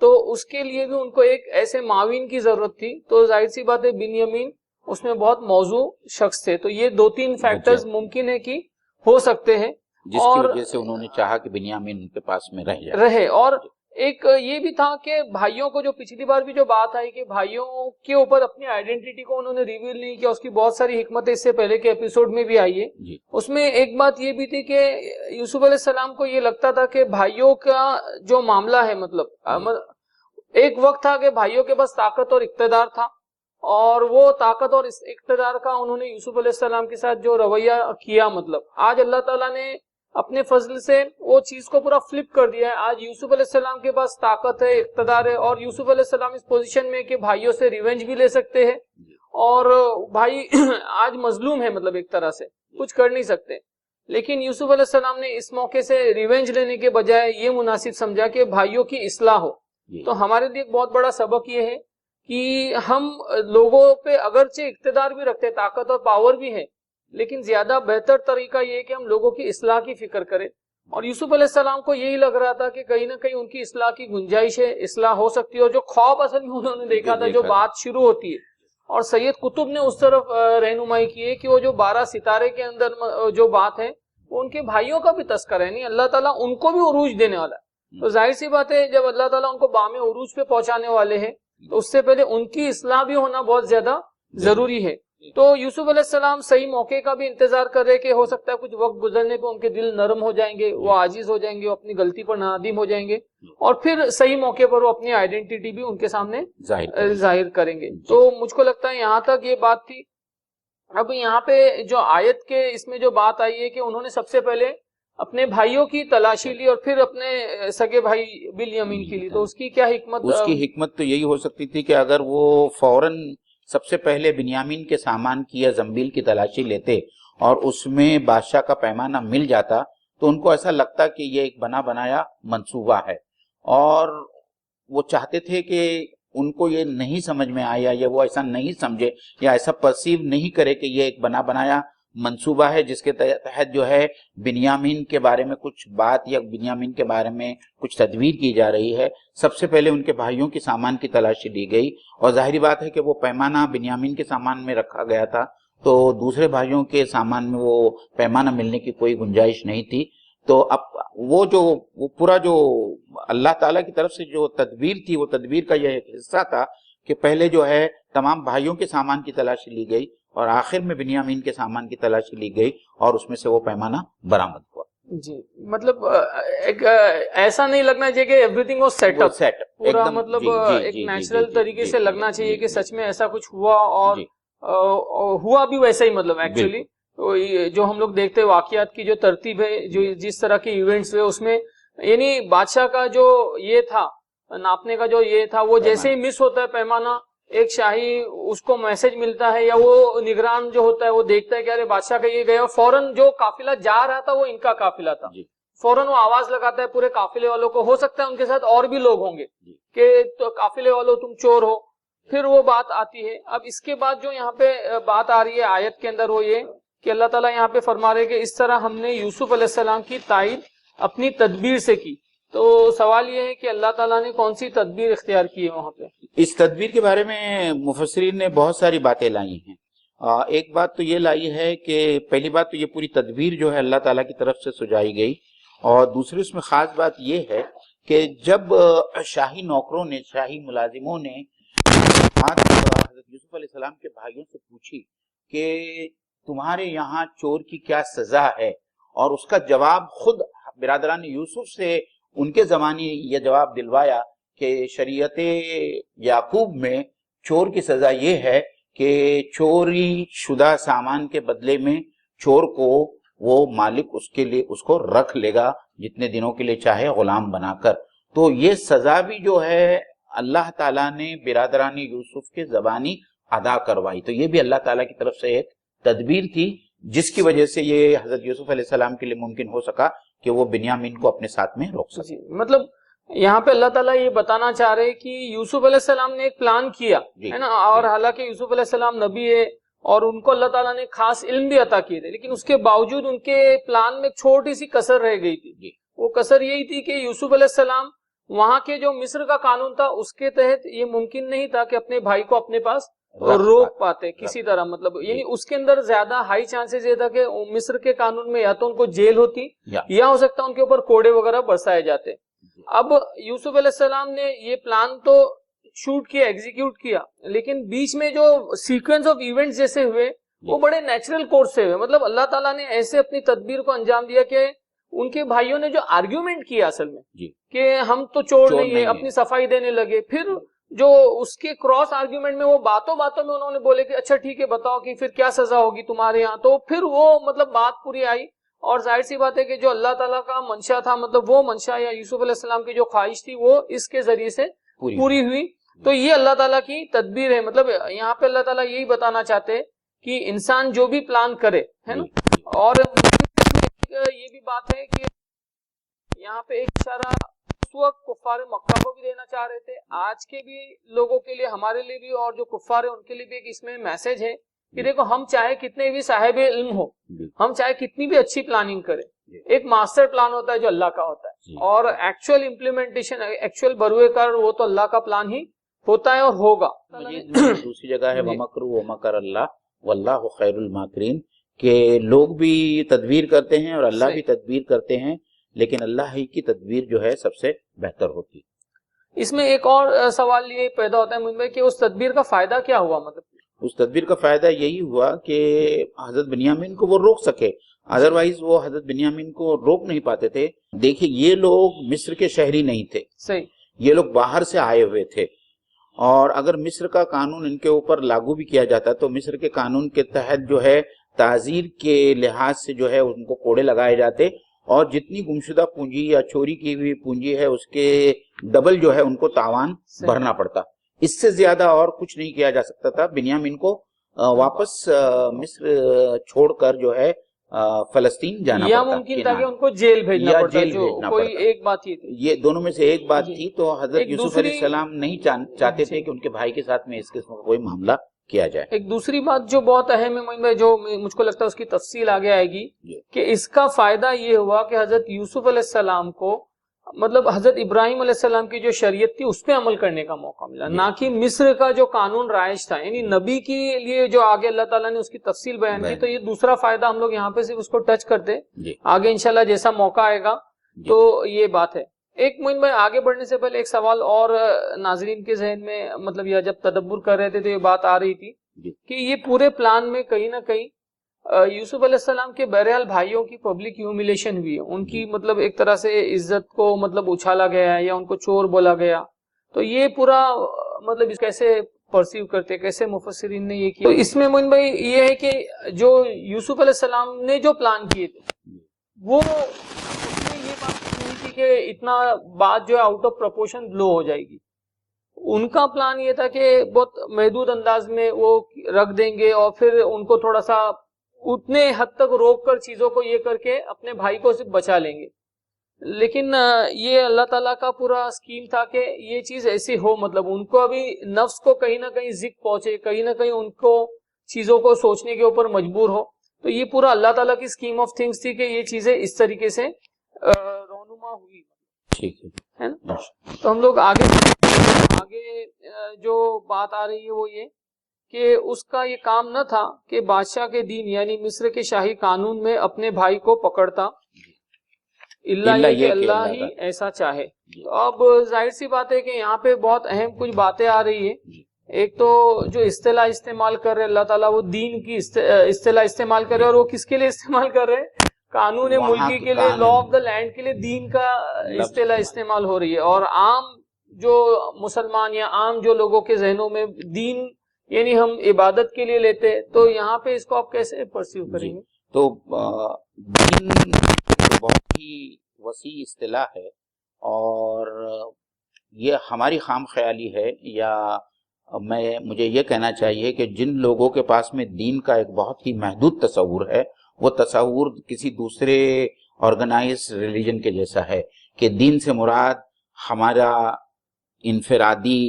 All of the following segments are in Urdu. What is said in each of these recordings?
تو اس کے لیے بھی ان کو ایک ایسے معاون کی ضرورت تھی. تو ظاہر سی بات ہے بنیامین اس میں بہت موزوں شخص تھے. تو یہ 2-3 فیکٹرز ممکن ہے کہ ہو سکتے ہیں جس کی وجہ سے انہوں نے چاہا کہ بنیامین ان کے پاس میں رہے. اور ایک یہ بھی تھا کہ بھائیوں کو جو پچھلی بار بھی جو بات آئی کہ بھائیوں کے اوپر اپنی آئیڈینٹی کو انہوں نے ریویل نہیں کیا, اس کی بہت ساری حکمتیں اس سے پہلے کے ایپیسوڈ میں بھی آئی ہے. اس میں ایک بات یہ بھی تھی کہ یوسف علیہ السلام کو یہ لگتا تھا کہ بھائیوں کا جو معاملہ ہے مطلب ایک وقت تھا کہ بھائیوں کے پاس طاقت اور اقتدار تھا, اور وہ طاقت اور اقتدار کا انہوں نے یوسف علیہ السلام کے ساتھ جو رویہ کیا, مطلب آج اللہ تعالیٰ نے اپنے فضل سے وہ چیز کو پورا فلپ کر دیا ہے. آج یوسف علیہ السلام کے پاس طاقت ہے, اقتدار ہے, اور یوسف علیہ السلام اس پوزیشن میں کہ بھائیوں سے ریونج بھی لے سکتے ہیں, اور بھائی آج مظلوم ہے, مطلب ایک طرح سے کچھ کر نہیں سکتے. لیکن یوسف علیہ السلام نے اس موقع سے ریونج لینے کے بجائے یہ مناسب سمجھا کہ بھائیوں کی اصلاح ہو. تو ہمارے لیے ایک بہت بڑا سبق یہ ہے کہ ہم لوگوں پہ اگرچہ اقتدار بھی رکھتے, طاقت اور پاور بھی ہے, لیکن زیادہ بہتر طریقہ یہ ہے کہ ہم لوگوں کی اصلاح کی فکر کریں. اور یوسف علیہ السلام کو یہی لگ رہا تھا کہ کہیں نہ کہیں ان کی اصلاح کی گنجائش ہے, اصلاح ہو سکتی ہے. اور جو خواب اصل میں انہوں نے دیکھا تھا, جو بات شروع ہوتی ہے, اور سید قطب نے اس طرف رہنمائی کی ہے کہ وہ جو 12 ستارے کے اندر جو بات ہے وہ ان کے بھائیوں کا بھی تذکرہ ہے, نہیں اللہ تعالیٰ ان کو بھی عروج دینے والا ہے. تو ظاہر سی بات ہے جب اللہ تعالیٰ ان کو بام عروج پہ پہنچانے والے ہیں تو اس سے پہلے ان کی اصلاح بھی ہونا بہت زیادہ ضروری ہے. تو یوسف علیہ السلام صحیح موقع کا بھی انتظار کر رہے کہ ہو سکتا ہے کچھ وقت گزرنے پہ ان کے دل نرم ہو جائیں گے, وہ عاجز ہو جائیں گے, وہ اپنی غلطی پر نادم ہو جائیں گے, اور پھر صحیح موقع پر وہ اپنی آئیڈینٹی بھی ان کے سامنے ظاہر کریں گے. تو مجھ کو لگتا ہے یہاں تک یہ بات تھی. اب یہاں پہ جو آیت کے اس میں جو بات آئی ہے کہ انہوں نے سب سے پہلے اپنے بھائیوں کی تلاشی لی اور پھر اپنے سگے بھائی بنیامین کی لی. تو اس کی کیا حکمت؟ اس کی حکمت تو یہی ہو سکتی تھی کہ اگر وہ فوراً سب سے پہلے بنیامین کے سامان کی یا زنبیل کی تلاشی لیتے اور اس میں بادشاہ کا پیمانہ مل جاتا تو ان کو ایسا لگتا کہ یہ ایک بنا بنایا منصوبہ ہے, اور وہ چاہتے تھے کہ ان کو یہ نہیں سمجھ میں آیا یا وہ ایسا نہیں سمجھے یا ایسا پرسیو نہیں کرے کہ یہ ایک بنا بنایا منصوبہ ہے جس کے تحت جو ہے بنیامین کے بارے میں کچھ بات یا بنیامین کے بارے میں کچھ تدبیر کی جا رہی ہے. سب سے پہلے ان کے بھائیوں کے سامان کی تلاشی لی گئی, اور ظاہری بات ہے کہ وہ پیمانہ بنیامین کے سامان میں رکھا گیا تھا تو دوسرے بھائیوں کے سامان میں وہ پیمانہ ملنے کی کوئی گنجائش نہیں تھی. تو اب وہ پورا جو اللہ تعالیٰ کی طرف سے جو تدبیر تھی, وہ تدبیر کا یہ حصہ تھا کہ پہلے جو ہے تمام بھائیوں کے سامان کی تلاشی لی گئی اور آخر میں بنیامین کے سامان کی تلاشی لی گئی اور اس میں سے وہ پیمانہ برآمد ہوا. جی, مطلب ایک ایسا نہیں لگنا چاہیے کہ everything was set up پورا, مطلب ایک نیچرل طریقے سے لگنا چاہیے کہ سچ میں ایسا کچھ ہوا, اور ہوا بھی ویسا ہی. مطلب ایکچولی جو ہم لوگ دیکھتے ہیں واقعات کی جو ترتیب ہے, جو جس طرح کے ایونٹس ہوئے اس میں, یعنی بادشاہ کا جو یہ تھا ناپنے کا جو یہ تھا, وہ جیسے ہی مس ہوتا ہے پیمانہ, ایک شاہی اس کو میسج ملتا ہے یا وہ نگران جو ہوتا ہے وہ دیکھتا ہے کہ ارے بادشاہ کا یہ گیا, اور فوراً جو قافلہ جا رہا تھا وہ ان کا قافلہ تھا, فوراً وہ آواز لگاتا ہے پورے قافلے والوں کو, ہو سکتا ہے ان کے ساتھ اور بھی لوگ ہوں گے کہ تو قافلے والوں تم چور ہو. پھر وہ بات آتی ہے. اب اس کے بعد جو یہاں پہ بات آ رہی ہے آیت کے اندر وہ یہ کہ اللہ تعالیٰ یہاں پہ فرما رہے کہ اس طرح ہم نے یوسف علیہ السلام کی تائید اپنی تدبیر سے کی. تو سوال یہ ہے کہ اللہ تعالیٰ نے کون سی تدبیر اختیار کی ہے وہاں پہ؟ اس تدبیر کے بارے میں مفسرین نے بہت ساری باتیں لائی ہیں. ایک بات تو یہ لائی ہے کہ پہلی بات تو یہ پوری تدبیر جو ہے اللہ تعالیٰ کی طرف سے سجائی گئی, اور دوسری اس میں خاص بات یہ ہے کہ جب شاہی نوکروں نے, شاہی ملازموں نے حضرت یوسف علیہ السلام کے بھائیوں سے پوچھی کہ تمہارے یہاں چور کی کیا سزا ہے, اور اس کا جواب خود برادران یوسف سے ان کے زمانے یہ جواب دلوایا کہ شریعت یعقوب میں چور کی سزا یہ ہے کہ چوری شدہ سامان کے بدلے میں چور کو وہ مالک اس کے لیے اس کو رکھ لے گا جتنے دنوں کے لیے چاہے غلام بنا کر. تو یہ سزا بھی جو ہے اللہ تعالیٰ نے برادران یوسف کے زبانی ادا کروائی. تو یہ بھی اللہ تعالیٰ کی طرف سے ایک تدبیر تھی جس کی وجہ سے یہ حضرت یوسف علیہ السلام کے لیے ممکن ہو سکا کہ وہ بنیامین کو اپنے ساتھ میں روک سکے. مطلب یہاں پہ اللہ تعالیٰ یہ بتانا چاہ رہے کہ یوسف علیہ السلام نے ایک پلان کیا ہے نا, اور حالانکہ یوسف علیہ السلام نبی ہے اور ان کو اللہ تعالیٰ نے خاص علم بھی عطا کیے تھے, لیکن اس کے باوجود ان کے پلان میں ایک چھوٹی سی کسر رہ گئی تھی. وہ کسر یہی تھی کہ یوسف علیہ السلام وہاں کے جو مصر کا قانون تھا اس کے تحت یہ ممکن نہیں تھا کہ اپنے بھائی کو اپنے پاس روک پاتے کسی طرح، مطلب یعنی اس کے اندر زیادہ ہائی چانسز یہ تھا کہ مصر کے قانون میں یا تو ان کو جیل ہوتی یا ہو سکتا ان کے اوپر کوڑے وغیرہ برسائے جاتے. اب یوسف علیہ السلام نے یہ پلان تو شوٹ کیا، ایگزیکیوٹ کیا، لیکن بیچ میں جو سیکوینس آف ایونٹس جیسے ہوئے وہ بڑے نیچرل کورس سے ہوئے. مطلب اللہ تعالیٰ نے ایسے اپنی تدبیر کو انجام دیا کہ ان کے بھائیوں نے جو آرگیومنٹ کیا اصل میں کہ ہم تو چور نہیں ہیں، اپنی صفائی دینے لگے. پھر جو اس کے کراس آرگیومنٹ میں وہ باتوں میں انہوں نے بولے کہ اچھا ٹھیک ہے بتاؤ کہ پھر کیا سزا ہوگی تمہارے یہاں. تو پھر وہ مطلب بات پوری آئی، اور ظاہر سی بات ہے کہ جو اللہ تعالیٰ کا منشا تھا، مطلب وہ منشا یا یوسف علیہ السلام کی جو خواہش تھی وہ اس کے ذریعے سے پوری ہوئی. تو یہ اللہ تعالیٰ کی تدبیر ہے. مطلب یہاں پہ اللہ تعالیٰ یہی بتانا چاہتے کہ انسان جو بھی پلان کرے ہے نا. اور یہ بھی بات ہے کہ یہاں پہ ایک اشارہ اس وقت کفار مکہ کو بھی دینا چاہ رہے تھے، آج کے بھی لوگوں کے لیے، ہمارے لیے بھی، اور جو کفار ہیں ان کے لیے بھی ایک اس میں میسج ہے کہ دیکھو ہم چاہے کتنے بھی صاحب علم ہو، ہم چاہے کتنی بھی اچھی پلاننگ کریں، ایک ماسٹر پلان ہوتا ہے جو اللہ کا ہوتا ہے، اور ایکچوئل امپلیمنٹیشن، ایکچوئل بروئے کار وہ تو اللہ کا پلان ہی ہوتا ہے اور ہوگا. دوسری جگہ ہے وَمَكْرُوا وَمَكَرَ اللَّهُ وَاللَّهُ خَيْرُ الْمَاكِرِينَ، کہ لوگ بھی تدبیر کرتے ہیں اور اللہ بھی تدبیر کرتے ہیں، لیکن اللہ ہی کی تدبیر جو ہے سب سے بہتر ہوتی. اس میں ایک اور سوال یہ پیدا ہوتا ہے مجھ میں کہ اس تدبیر کا فائدہ کیا ہوا؟ مطلب اس تدبیر کا فائدہ یہی ہوا کہ حضرت بنیامین کو وہ روک سکے، ادروائز وہ حضرت بنیامین کو روک نہیں پاتے تھے. دیکھیں یہ لوگ مصر کے شہری نہیں تھے، صحیح، یہ لوگ باہر سے آئے ہوئے تھے، اور اگر مصر کا قانون ان کے اوپر لاگو بھی کیا جاتا تو مصر کے قانون کے تحت جو ہے تعزیر کے لحاظ سے جو ہے ان کو کوڑے لگائے جاتے، اور جتنی گمشدہ پونجی یا چوری کی ہوئی پونجی ہے اس کے ڈبل جو ہے ان کو تاوان بھرنا پڑتا. اس سے زیادہ اور کچھ نہیں کیا جا سکتا تھا. بنیامین کو واپس مصر چھوڑ کر جو ہے فلسطین جانا پڑتا، یا ممکن تھا کہ ان کو جیل بھیجنا پڑتا، جو کوئی ایک بات یہ تھی، یہ دونوں میں سے ایک بات تھی. تو حضرت یوسف علیہ السلام نہیں چاہتے تھے کہ ان کے بھائی کے ساتھ میں اس قسم کا کوئی معاملہ کیا جائے. ایک دوسری بات جو بہت اہم ہے موین بھائی، جو مجھ کو لگتا ہے اس کی تفصیل آگے آئے گی، کہ اس کا فائدہ یہ ہوا کہ حضرت یوسف علیہ السلام کو مطلب حضرت ابراہیم علیہ السلام کی جو شریعت تھی اس پہ عمل کرنے کا موقع ملا، نہ کہ مصر کا جو قانون رائج تھا. یعنی نبی کے لیے جو آگے اللہ تعالیٰ نے اس کی تفصیل بیان کی. تو یہ دوسرا فائدہ ہم لوگ یہاں پہ صرف اس کو ٹچ کرتے، آگے انشاءاللہ جیسا موقع آئے گا تو یہ بات ہے. ایک موین بھائی آگے بڑھنے سے پہلے ایک سوال اور ناظرین کے ذہن میں مطلب یہ جب تدبر کر رہے تھے تو یہ بات آ رہی تھی کہ یہ پورے پلان میں کہیں نہ کہیں یوسف علیہ السلام کے بہرحال بھائیوں کی پبلک ہیوملیشن ہوئی ہے، ان کی مطلب ایک طرح سے عزت کو مطلب اچھالا گیا ہے یا ان کو چور بولا گیا. تو یہ پورا مطلب کیسے پرسیو کرتے، کیسے مفسرین نے یہ کیا؟ تو اس میں موین بھائی یہ ہے کہ جو یوسف علیہ السلام نے جو پلان کیے تھے وہ اس میں یہ بات نہیں تھی کہ اتنا بات جو ہے آؤٹ آف پروپورشن لو ہو جائے گی. ان کا پلان یہ تھا کہ بہت محدود انداز میں وہ رکھ دیں گے اور پھر ان کو تھوڑا سا اتنے حد تک روک کر چیزوں کو یہ کر کے اپنے بھائی کو صرف بچا لیں گے. لیکن یہ اللہ تعالیٰ کا پورا سکیم تھا کہ یہ چیز ایسی ہو، مطلب ان کو ابھی نفس کو کہیں نہ کہیں ذکر پہنچے، کہیں نہ کہیں ان کو چیزوں کو سوچنے کے اوپر مجبور ہو. تو یہ پورا اللہ تعالیٰ کی سکیم آف تھنگس تھی کہ یہ چیزیں اس طریقے سے رونما ہوئی. ٹھیک ہے نا؟ تو ہم لوگ آگے جو بات آ رہی ہے وہ یہ کہ اس کا یہ کام نہ تھا کہ بادشاہ کے دین یعنی مصر کے شاہی قانون میں اپنے بھائی کو پکڑتا، اللہ یہ کہ اللہ ہی ایسا چاہے. تو اب ظاہر سی بات ہے کہ یہاں پہ بہت اہم کچھ باتیں آ رہی ہے. ایک تو جو اصطلاح استعمال کر رہے اللہ تعالیٰ، وہ دین کی اصطلاح استعمال کر رہے، اور وہ کس کے لیے استعمال کر رہے؟ قانون ملکی کے لیے، لا آف دا لینڈ کے لیے دین کا اصطلاح استعمال ہو رہی ہے. اور عام جو مسلمان یا عام جو لوگوں کے ذہنوں میں دین یعنی ہم عبادت کے لیے لیتے، تو یہاں پہ اس کو آپ کیسے پرسیو کریں گے؟ تو دین بہت ہی وسیع اصطلاح ہے، اور یہ ہماری خام خیالی ہے، یا مجھے یہ کہنا چاہیے کہ جن لوگوں کے پاس میں دین کا ایک بہت ہی محدود تصور ہے، وہ تصور کسی دوسرے آرگنائز ریلیجن کے جیسا ہے کہ دین سے مراد ہمارا انفرادی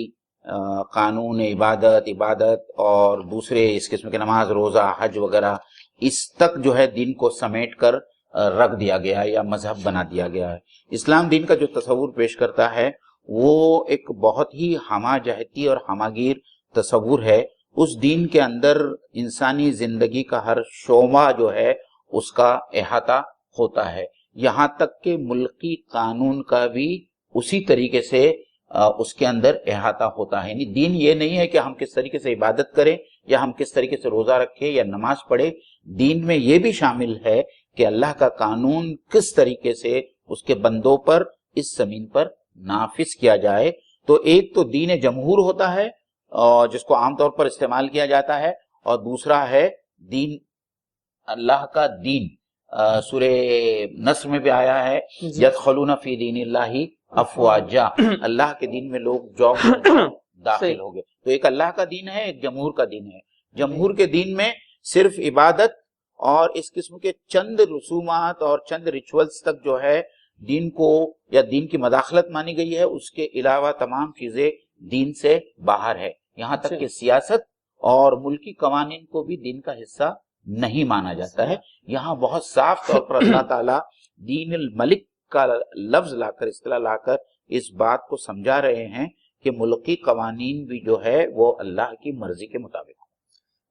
قانون عبادت اور دوسرے اس قسم کے نماز، روزہ، حج وغیرہ، اس تک جو ہے دین کو سمیٹ کر رکھ دیا گیا یا مذہب بنا دیا گیا ہے. اسلام دین کا جو تصور پیش کرتا ہے وہ ایک بہت ہی ہمہ جہتی اور ہماگیر تصور ہے. اس دین کے اندر انسانی زندگی کا ہر شعبہ جو ہے اس کا احاطہ ہوتا ہے، یہاں تک کہ ملکی قانون کا بھی اسی طریقے سے اس کے اندر احاطہ ہوتا ہے. یعنی دین یہ نہیں ہے کہ ہم کس طریقے سے عبادت کریں یا ہم کس طریقے سے روزہ رکھیں یا نماز پڑھیں. دین میں یہ بھی شامل ہے کہ اللہ کا قانون کس طریقے سے اس کے بندوں پر اس زمین پر نافذ کیا جائے. تو ایک تو دین جمہور ہوتا ہے جس کو عام طور پر استعمال کیا جاتا ہے، اور دوسرا ہے دین اللہ کا دین. سورہ نصر میں بھی آیا ہے یدخلون فی دین اللہ افواجا، اللہ کے دین میں لوگ جوق داخل ہو گئے. تو ایک اللہ کا دین ہے، ایک جمہور کا دین ہے. جمہور کے دین میں صرف عبادت اور اس قسم کے چند رسومات اور چند ریچولز تک جو ہے دین کو یا دین کی مداخلت مانی گئی ہے، اس کے علاوہ تمام چیزیں دین سے باہر ہے. یہاں تک کہ سیاست اور ملکی قوانین کو بھی دین کا حصہ نہیں مانا جاتا ہے. یہاں بہت صاف طور پر اللہ تعالیٰ دین الملک کا لفظ لا کر، اصطلاح لا کر اس بات کو سمجھا رہے ہیں کہ ملکی قوانین بھی جو ہے وہ اللہ کی مرضی کے مطابق.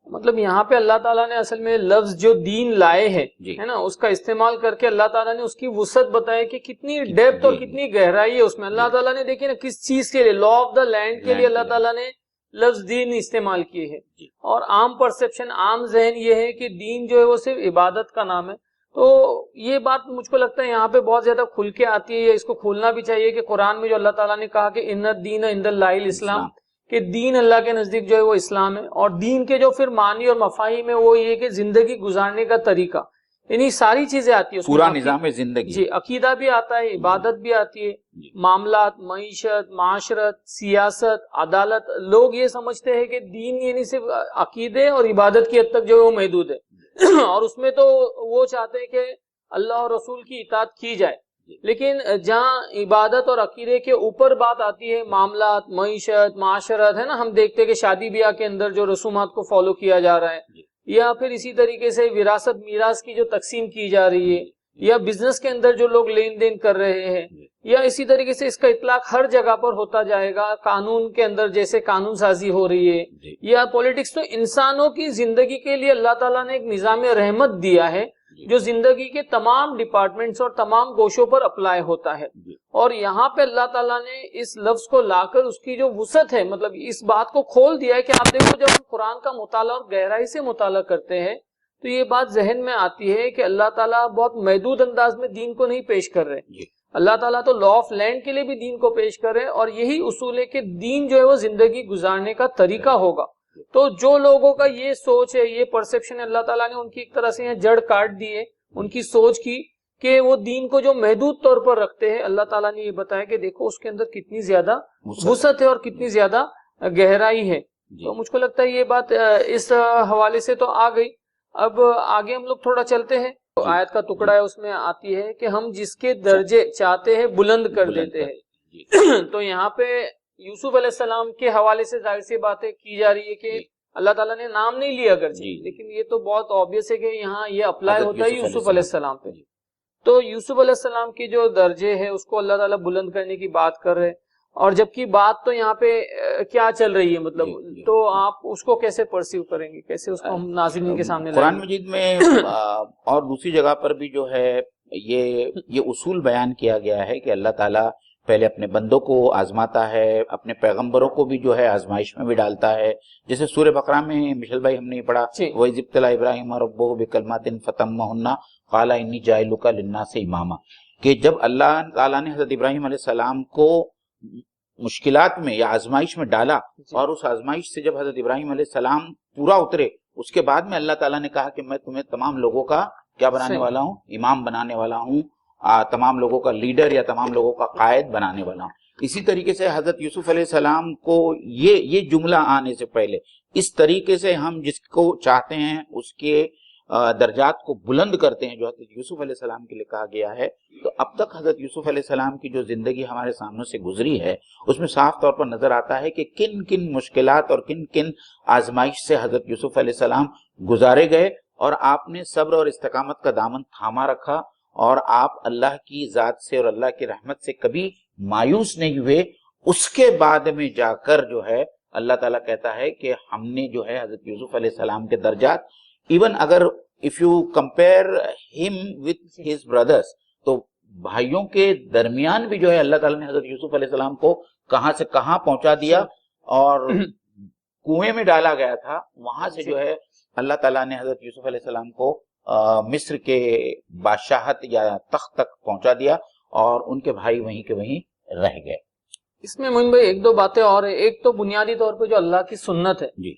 مطلب یہاں پہ اللہ تعالیٰ نے اصل میں لفظ جو دین لائے ہیں ہے نا، اس کا استعمال کر کے اللہ تعالیٰ نے اس کی وسعت بتائی کہ کتنی ڈیپتھ اور کتنی گہرائی ہے اس میں. اللہ تعالیٰ نے دیکھیں نا کس چیز کے لیے، لا آف دا لینڈ کے لیے اللہ تعالیٰ نے لفظ دین استعمال کیے ہیں. اور عام پرسپشن، عام ذہن یہ ہے کہ دین جو ہے وہ صرف عبادت کا نام ہے. تو یہ بات مجھ کو لگتا ہے یہاں پہ بہت زیادہ کھل کے آتی ہے، اس کو کھولنا بھی چاہیے کہ قرآن میں جو اللہ تعالیٰ نے کہا کہ ان الدین عند اللہ الاسلام، کہ دین اللہ کے نزدیک جو ہے وہ اسلام ہے. اور دین کے جو پھر معنی اور مفاہیم ہے وہ یہ کہ زندگی گزارنے کا طریقہ، یعنی ساری چیزیں آتی ہیں، پورا نظام زندگی. جی، عقیدہ بھی آتا ہے، عبادت بھی آتی ہے، معاملات، معیشت، معاشرت، سیاست، عدالت. لوگ یہ سمجھتے ہیں کہ دین یعنی صرف عقیدے اور عبادت کی حد تک جو ہے وہ محدود ہے اور اس میں تو وہ چاہتے ہیں کہ اللہ اور رسول کی اطاعت کی جائے. لیکن جہاں عبادت اور عقیدے کے اوپر بات آتی ہے، معاملات، معیشت، معاشرت، ہے نا، ہم دیکھتے ہیں کہ شادی بیاہ کے اندر جو رسومات کو فالو کیا جا رہا ہے، یا پھر اسی طریقے سے وراثت میراث کی جو تقسیم کی جا رہی ہے، یا بزنس کے اندر جو لوگ لین دین کر رہے ہیں، یا اسی طریقے سے اس کا اطلاق ہر جگہ پر ہوتا جائے گا. قانون کے اندر جیسے قانون سازی ہو رہی ہے، یا پولیٹکس. تو انسانوں کی زندگی کے لیے اللہ تعالیٰ نے ایک نظام رحمت دیا ہے جو زندگی کے تمام ڈپارٹمنٹس اور تمام گوشوں پر اپلائی ہوتا ہے. اور یہاں پہ اللہ تعالیٰ نے اس لفظ کو لا کر اس کی جو وسعت ہے، مطلب اس بات کو کھول دیا ہے کہ آپ دیکھو جب ہم قرآن کا مطالعہ اور گہرائی سے مطالعہ کرتے ہیں تو یہ بات ذہن میں آتی ہے کہ اللہ تعالیٰ بہت محدود انداز میں دین کو نہیں پیش کر رہے. اللہ تعالیٰ تو لا آف لینڈ کے لیے بھی دین کو پیش کر رہے ہیں، اور یہی اصول ہے کہ دین جو ہے وہ زندگی گزارنے کا طریقہ ہوگا. تو جو لوگوں کا یہ سوچ ہے، یہ پرسپشن، اللہ تعالیٰ نے ان کی ایک طرح سے جڑ کاٹ دی ہے ان کی سوچ کی، کہ وہ دین کو جو محدود طور پر رکھتے ہیں. اللہ تعالیٰ نے یہ بتایا کہ دیکھو اس کے اندر کتنی زیادہ وسعت ہے اور کتنی زیادہ گہرائی ہے. تو مجھ کو لگتا ہے یہ بات اس حوالے سے تو آ گئی. اب آگے ہم لوگ تھوڑا چلتے ہیں. آیت کا ٹکڑا ہے، اس میں آتی ہے کہ ہم جس کے درجے چاہتے ہیں بلند کر دیتے ہیں. تو یہاں پہ یوسف علیہ السلام کے حوالے سے ظاہر سی باتیں کی جا رہی ہے کہ اللہ تعالیٰ نے نام نہیں لیا اگرچہ، لیکن یہ تو بہت آبویس ہے کہ یہاں یہ اپلائی ہوتا ہے یوسف علیہ السلام پہ. تو یوسف علیہ السلام کی جو درجے ہے اس کو اللہ تعالیٰ بلند کرنے کی بات کر رہے، اور جبکہ بات تو یہاں پہ کیا چل رہی ہے، مطلب تو آپ اس کو کیسے پرسیو کریں گے، کیسے اس کو ہم ناظرین کے سامنے لائیں گے؟ قرآن مجید میں اور دوسری جگہ پر بھی جو ہے یہ اصول بیان کیا گیا ہے کہ اللہ تعالیٰ پہلے اپنے بندوں کو آزماتا ہے، اپنے پیغمبروں کو بھی جو ہے آزمائش میں بھی ڈالتا ہے. جیسے سورہ بقرہ میں مشل بھائی ہم نے پڑھا وَإِذِ ابْتَلَىٰ إِبْرَاهِيمَ رَبُّهُ بِكَلِمَاتٍ فَأَتَمَّهُنَّ قَالَ إِنِّي جَاعِلُكَ لِلنَّاسِ إِمَامًا، کہ جب اللہ تعالیٰ نے حضرت ابراہیم علیہ السلام کو مشکلات میں یا آزمائش میں ڈالا، اور اس آزمائش سے جب حضرت ابراہیم علیہ السلام پورا اترے، اس کے بعد میں اللہ تعالیٰ نے کہا کہ میں تمہیں تمام لوگوں کا کیا بنانے والا ہوں، امام بنانے والا ہوں، تمام لوگوں کا لیڈر یا تمام لوگوں کا قائد بنانے والا ہوں. اسی طریقے سے حضرت یوسف علیہ السلام کو یہ جملہ آنے سے پہلے اس طریقے سے ہم جس کو چاہتے ہیں اس کے درجات کو بلند کرتے ہیں جو حضرت یوسف علیہ السلام کے لیے کہا گیا ہے. تو اب تک حضرت یوسف علیہ السلام کی جو زندگی ہمارے سامنے سے گزری ہے اس میں صاف طور پر نظر آتا ہے کہ کن کن مشکلات اور کن کن آزمائش سے حضرت یوسف علیہ السلام گزارے گئے، اور آپ نے صبر اور استقامت کا دامن تھاما رکھا، اور آپ اللہ کی ذات سے اور اللہ کی رحمت سے کبھی مایوس نہیں ہوئے، اس کے بعد میں جا کر جو ہے اللہ تعالیٰ کہتا ہے کہ ہم نے جو ہے حضرت یوسف علیہ السلام کے درجات، ایون اگر اف یو کمپیئر ہم وتھ ہز بردرس، تو بھائیوں کے درمیان بھی جو ہے اللہ تعالیٰ نے حضرت یوسف علیہ السلام کو کہاں سے کہاں پہنچا دیا، اور کنویں میں ڈالا گیا تھا وہاں سے جو ہے اللہ تعالیٰ نے حضرت یوسف علیہ السلام کو مصر کے بادشاہت یا تخت تک پہنچا دیا، اور ان کے بھائی وہیں کے وہیں رہ گئے۔ اس میں معین بھائی ایک دو باتیں اور ہیں۔ ایک تو بنیادی طور پہ جو اللہ کی سنت ہے جی،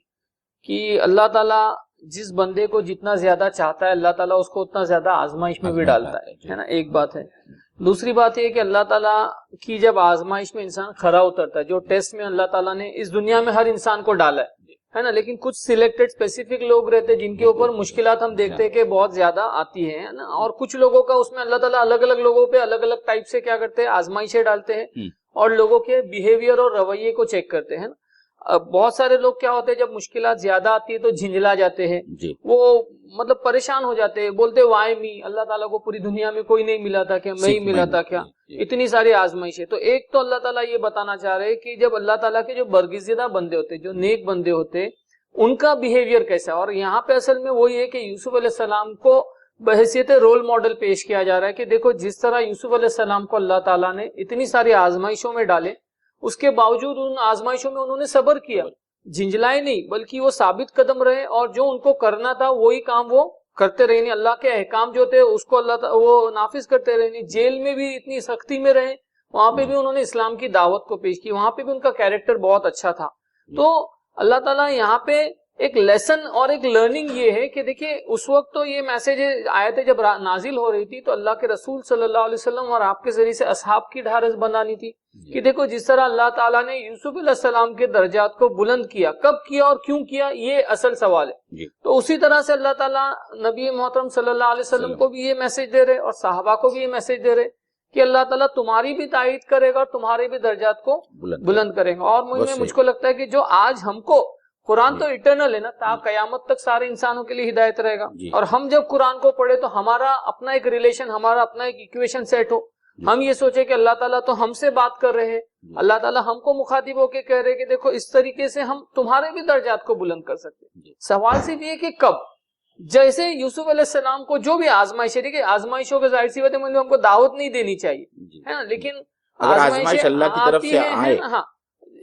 کہ اللہ تعالیٰ جس بندے کو جتنا زیادہ چاہتا ہے اللہ تعالیٰ اس کو اتنا زیادہ آزمائش میں بھی ڈالتا ہے نا، ایک بات ہے۔ دوسری بات یہ کہ اللہ تعالیٰ کی جب آزمائش میں انسان کھرا اترتا ہے، جو ٹیسٹ میں اللہ تعالیٰ نے اس دنیا میں ہر انسان کو ڈالا ہے نا، لیکن کچھ سلیکٹڈ اسپیسیفک لوگ رہتے ہیں جن کے اوپر مشکلات ہم دیکھتے ہیں کہ بہت زیادہ آتی ہے نا، اور کچھ لوگوں کا اس میں اللہ تعالیٰ الگ الگ لوگوں پہ الگ الگ ٹائپ سے کیا کرتے ہیں، آزمائشیں ڈالتے ہیں اور لوگوں کے بیہیویئر اور رویے کو چیک کرتے ہیں نا۔ بہت سارے لوگ کیا ہوتے ہیں جب مشکلات زیادہ آتی ہے تو جھنجلا جاتے ہیں، وہ مطلب پریشان ہو جاتے ہیں، بولتے وائی می، اللہ تعالیٰ کو پوری دنیا میں کوئی نہیں ملا تھا کیا، میں ہی ملا تھا کیا، اتنی ساری آزمائشیں۔ تو ایک تو اللہ تعالیٰ یہ بتانا چاہ رہے کہ جب اللہ تعالیٰ کے جو برگزیدہ بندے ہوتے، جو نیک بندے ہوتے، ان کا بیہیویئر کیسا ہے، اور یہاں پہ اصل میں وہی ہے کہ یوسف علیہ السلام کو بحیثیت رول ماڈل پیش کیا جا رہا ہے کہ دیکھو جس طرح یوسف علیہ السلام کو اللہ تعالیٰ نے اتنی ساری آزمائشوں میں ڈالے، اس کے باوجود ان آزمائشوں میں انہوں نے صبر کیا، جھنجلائے نہیں، بلکہ وہ ثابت قدم رہے اور جو ان کو کرنا تھا وہی کام وہ کرتے رہے، نہیں اللہ کے احکام جو تھے اس کو اللہ وہ نافذ کرتے رہے، نہیں جیل میں بھی اتنی سختی میں رہے، وہاں پہ بھی انہوں نے اسلام کی دعوت کو پیش کی، وہاں پہ بھی ان کا کیریکٹر بہت اچھا تھا۔ تو اللہ تعالیٰ یہاں پہ ایک لیسن اور ایک لرننگ یہ ہے کہ دیکھیں اس وقت تو یہ میسج آیتیں جب نازل ہو رہی تھی تو اللہ کے رسول صلی اللہ علیہ وسلم اور آپ کے ذریعے سے اصحاب کی ڈھارس بنانی تھی کہ دیکھو جس طرح اللہ تعالیٰ نے یوسف علیہ السلام کے درجات کو بلند کیا، کب کیا اور کیوں کیا، یہ اصل سوال ہے۔ تو اسی طرح سے اللہ تعالیٰ نبی محترم صلی اللہ علیہ وسلم کو بھی یہ میسج دے رہے اور صحابہ کو بھی یہ میسج دے رہے کہ اللہ تعالیٰ تمہاری بھی تائید کرے گا اور تمہارے بھی درجات کو بلند کرے گا۔ اور مجھ کو لگتا ہے کہ جو آج ہم کو قرآن تو اٹرنل ہے نا، تا قیامت تک سارے انسانوں کے لیے ہدایت رہے گا، اور ہم جب قرآن کو پڑھے تو ہمارا اپنا ایک ریلیشن، ہمارا اپنا ایک ایکویشن سیٹ ہو، ہم یہ سوچے کہ اللہ تعالیٰ تو ہم سے بات کر رہے ہیں، اللہ تعالیٰ ہم کو مخاطب ہو کے کہہ رہے کہ دیکھو اس طریقے سے ہم تمہارے بھی درجات کو بلند کر سکتے ہیں۔ سوال صرف یہ کہ کب، جیسے یوسف علیہ السلام کو جو بھی آزمائش ہے، دیکھیں آزمائشوں کے ظاہر سی بات ہے ہم کو دعوت نہیں دینی چاہیے ہے نا، لیکن آزمائش اللہ کی طرف سے آئے، ہاں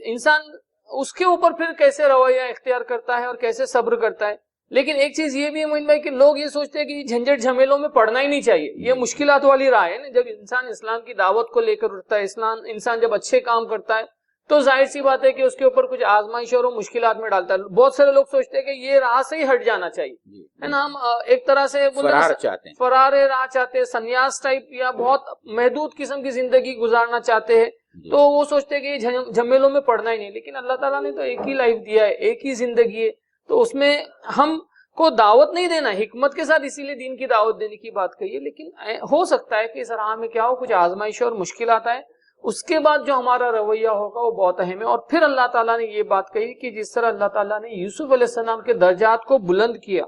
انسان اس کے اوپر پھر کیسے رویہ اختیار کرتا ہے اور کیسے صبر کرتا ہے۔ لیکن ایک چیز یہ بھی ہے معین بھائی کہ لوگ یہ سوچتے ہیں کہ جھنجٹ جھمیلوں میں پڑنا ہی نہیں چاہیے، یہ مشکلات والی راہ ہے نا۔ جب انسان اسلام کی دعوت کو لے کر اٹھتا ہے، انسان جب اچھے کام کرتا ہے تو ظاہر سی بات ہے کہ اس کے اوپر کچھ آزمائش اور مشکلات میں ڈالتا ہے۔ بہت سارے لوگ سوچتے ہیں کہ یہ راہ سے ہی ہٹ جانا چاہیے ہے نا، ہم ایک طرح سے فرار راہ چاہتے ہیں، سنیاس ٹائپ یا بہت محدود قسم کی زندگی گزارنا چاہتے ہیں، تو وہ سوچتے ہیں کہ یہ جھمیلوں میں پڑنا ہی نہیں۔ لیکن اللہ تعالیٰ نے تو ایک ہی لائف دیا ہے، ایک ہی زندگی ہے، تو اس میں ہم کو دعوت نہیں دینا، حکمت کے ساتھ اسی لیے دین کی دعوت دینے کی بات کہی ہے، لیکن ہو سکتا ہے کہ اس راہ میں کیا ہو، کچھ آزمائش اور مشکلات آئے، اس کے بعد جو ہمارا رویہ ہوگا وہ بہت اہم ہے۔ اور پھر اللہ تعالیٰ نے یہ بات کہی کہ جس طرح اللہ تعالیٰ نے یوسف علیہ السلام کے درجات کو بلند کیا،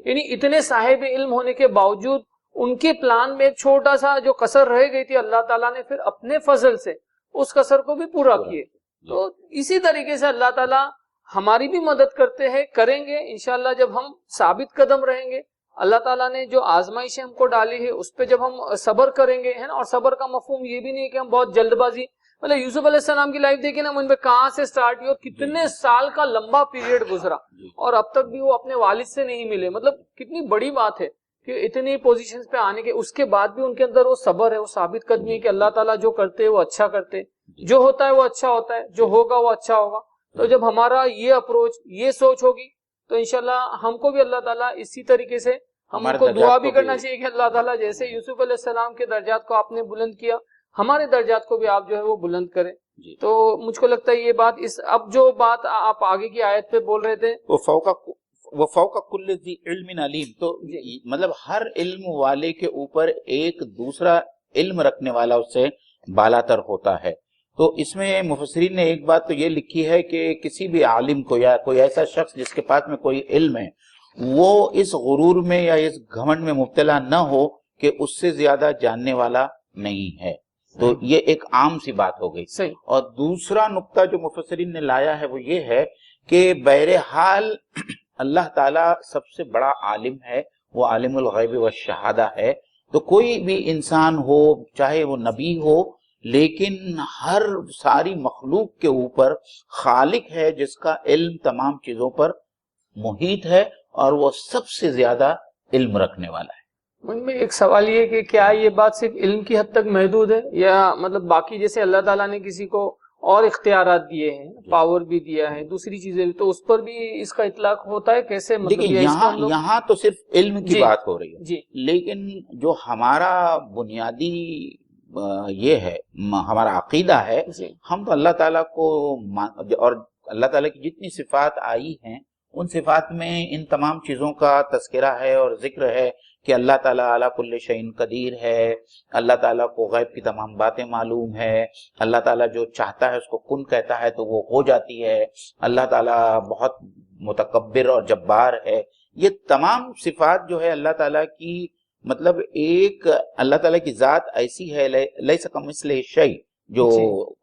یعنی اتنے صاحب علم ہونے کے باوجود ان کے پلان میں ایک چھوٹا سا جو کسر رہ گئی تھی، اللہ تعالیٰ نے پھر اپنے فضل سے اس کسر کو بھی پورا کیے۔ تو اسی طریقے سے اللہ تعالیٰ ہماری بھی مدد کرتے ہیں، کریں گے انشاءاللہ جب ہم ثابت قدم رہیں گے۔ اللہ تعالیٰ نے جو آزمائشیں ہم کو ڈالی ہے اس پہ جب ہم صبر کریں گے ہے نا، اور صبر کا مفہوم یہ بھی نہیں کہ ہم بہت جلد بازی، مطلب یوسف علیہ السلام کی لائف دیکھیں نا، ان پہ کہاں سے سٹارٹ ہوئی اور کتنے سال کا لمبا پیریڈ گزرا اور اب تک بھی وہ اپنے والد سے نہیں ملے، مطلب کتنی بڑی بات ہے کہ اتنی پوزیشنز پہ آنے کے اس کے بعد بھی ان کے اندر وہ صبر ہے، وہ ثابت قدمی ہے کہ اللہ تعالیٰ جو کرتے وہ اچھا کرتے، جو ہوتا ہے وہ اچھا ہوتا ہے، جو ہوگا وہ اچھا ہوگا۔ تو جب ہمارا یہ اپروچ، یہ سوچ ہوگی تو انشاءاللہ ہم کو بھی اللہ تعالیٰ اسی طریقے سے، ہم کو دعا بھی کرنا چاہیے کہ اللہ تعالیٰ جیسے یوسف علیہ السلام کے درجات کو آپ نے بلند کیا، ہمارے درجات کو بھی آپ جو ہے وہ بلند کریں۔ تو مجھ کو لگتا ہے یہ بات اب جو بات آپ آگے کی آیت پہ بول رہے تھے وہ فوق کل ذی علم علیم، تو مطلب ہر علم والے کے اوپر ایک دوسرا علم رکھنے والا اس سے بالا تر ہوتا ہے۔ تو اس میں مفسرین نے ایک بات تو یہ لکھی ہے کہ کسی بھی عالم کو یا کوئی ایسا شخص جس کے پاس میں کوئی علم ہے، وہ اس غرور میں یا اس گھمنڈ میں مبتلا نہ ہو کہ اس سے زیادہ جاننے والا نہیں ہے۔ تو یہ ایک عام سی بات ہو گئی. اور دوسرا نقطہ جو مفسرین نے لایا ہے وہ یہ ہے کہ بہرحال اللہ تعالیٰ سب سے بڑا عالم ہے، وہ عالم الغیب والشہادہ ہے. تو کوئی بھی انسان ہو، چاہے وہ نبی ہو، لیکن ہر ساری مخلوق کے اوپر خالق ہے جس کا علم تمام چیزوں پر محیط ہے، اور وہ سب سے زیادہ علم رکھنے والا ہے. ان میں ایک سوال یہ کہ کیا یہ بات صرف علم کی حد تک محدود ہے، یا مطلب باقی جیسے اللہ تعالیٰ نے کسی کو اور اختیارات دیے ہیں، پاور بھی دیا ہے، دوسری چیزیں بھی، تو اس پر بھی اس کا اطلاق ہوتا ہے کیسے؟ دیکھیں یہاں تو صرف علم کی بات ہو رہی ہے، لیکن جو ہمارا بنیادی یہ ہے، ہمارا عقیدہ ہے، ہم تو اللہ تعالیٰ کو اور اللہ تعالیٰ کی جتنی صفات آئی ہیں ان صفات میں ان تمام چیزوں کا تذکرہ ہے اور ذکر ہے کہ اللہ تعالیٰ علی کل شیء قدیر ہے، اللہ تعالیٰ کو غیب کی تمام باتیں معلوم ہے، اللہ تعالیٰ جو چاہتا ہے اس کو کن کہتا ہے تو وہ ہو جاتی ہے، اللہ تعالیٰ بہت متکبر اور جبار ہے. یہ تمام صفات جو ہے اللہ تعالیٰ کی، مطلب ایک اللہ تعالیٰ کی ذات ایسی ہے، لیس کمثلہ شیء، جو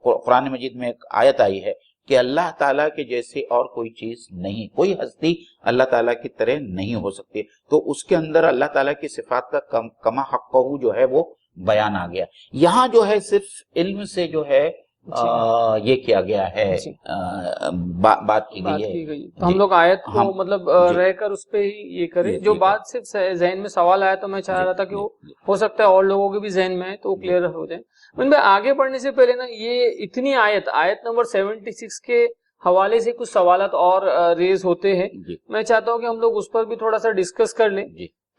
قرآن مجید میں ایک آیت آئی ہے کہ اللہ تعالیٰ کے جیسے اور کوئی چیز نہیں، کوئی ہستی اللہ تعالیٰ کی طرح نہیں ہو سکتی. تو اس کے اندر اللہ تعالیٰ کی صفات کا کما حقہ جو ہے وہ بیان آ گیا. یہاں جو ہے صرف علم سے جو ہے یہ کیا گیا ہے، بات کی گئی ہے. تو ہم لوگ آیت کو مطلب رہ کر اس پہ ہی یہ کریں. جو بات صرف ذہن میں سوال آیا تو میں چاہ رہا تھا کہ وہ ہو سکتا ہے اور لوگوں کے بھی ذہن میں ہے تو وہ کلیئر ہو جائے. میں آگے بڑھنے سے پہلے نا، یہ اتنی آیت نمبر 76 کے حوالے سے کچھ سوالات اور ریز ہوتے ہیں. میں چاہتا ہوں کہ ہم لوگ اس پر بھی تھوڑا سا ڈسکس کر لیں.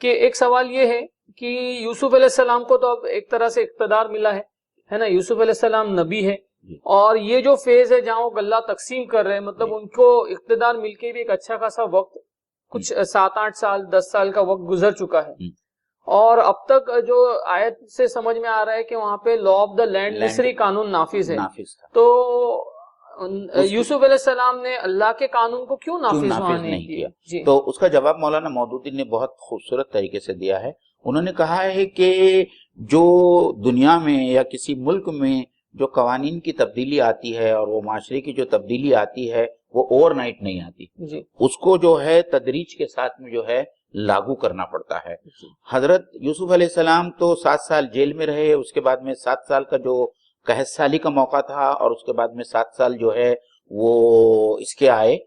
کہ ایک سوال یہ ہے کہ یوسف علیہ السلام کو تو اب ایک طرح سے اقتدار ملا ہے نا، یوسف علیہ السلام نبی ہے، اور یہ جو فیز ہے جہاں وہ غلہ تقسیم کر رہے ہیں، مطلب ان کو اقتدار مل کے بھی ایک اچھا خاصا وقت، کچھ 7-8 سال 10 سال کا وقت گزر چکا ہے، اور اب تک جو آیت سے سمجھ میں آ رہا ہے کہ وہاں پہ لا آف دا لینڈ مصری قانون نافذ ہے. تو یوسف علیہ السلام نے اللہ کے قانون کو کیوں نافذ نہیں کیا؟ تو اس کا جواب مولانا مودودی نے بہت خوبصورت طریقے سے دیا ہے. انہوں نے کہا ہے کہ جو دنیا میں یا کسی ملک میں جو قوانین کی تبدیلی آتی ہے اور وہ معاشرے کی جو تبدیلی آتی ہے وہ اوور نائٹ نہیں آتی، اس کو جو ہے تدریج کے ساتھ میں جو ہے لاگو کرنا پڑتا ہے. حضرت یوسف علیہ السلام تو 7 سال جیل میں رہے، اس کے بعد میں 7 سال کا جو قحط سالی کا موقع تھا، اور اس کے بعد میں 7 سال جو ہے وہ اس کے آئے،